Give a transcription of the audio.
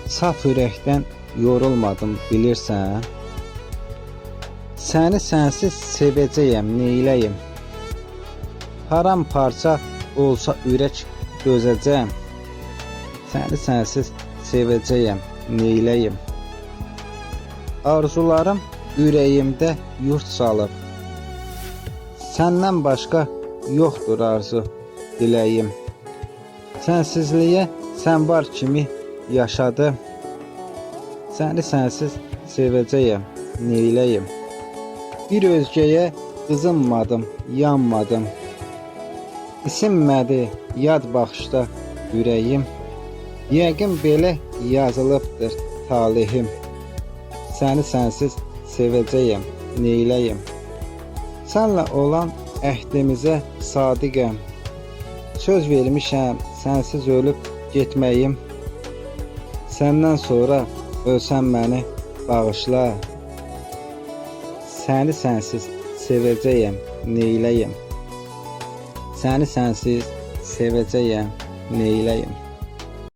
Saf ürəkdən yorulmadım bilirsən. Səni sənsiz sevəcəyəm, neyləyim? Param parça olsa ürək dözəcəm. Səni sənsiz sevəcəyəm, neyləyim? Arzularım ürəyimdə yurt salıb. Səndən başqa yoxdur arzu, diləyim. Sənsizliyə sən var kimi yaşadım. Səni sənsiz sevəcəyəm, neyləyim? Bir özgəyə qızınmadım, yanmadım. İsinmədi yad baxışda ürəyim. Yəqin belə yazılıbdır talihim. Səni sənsiz sevəcəyəm, neyləyim? Sənlə olan əhdimizə sadiqəm. Söz vermişəm, sənsiz ölüb getməyim. Səndən sonra ölsəm məni bağışla. Səni sənsiz sevəcəyəm, neyləyim? Səni sənsiz sevəcəyəm, neyləyim?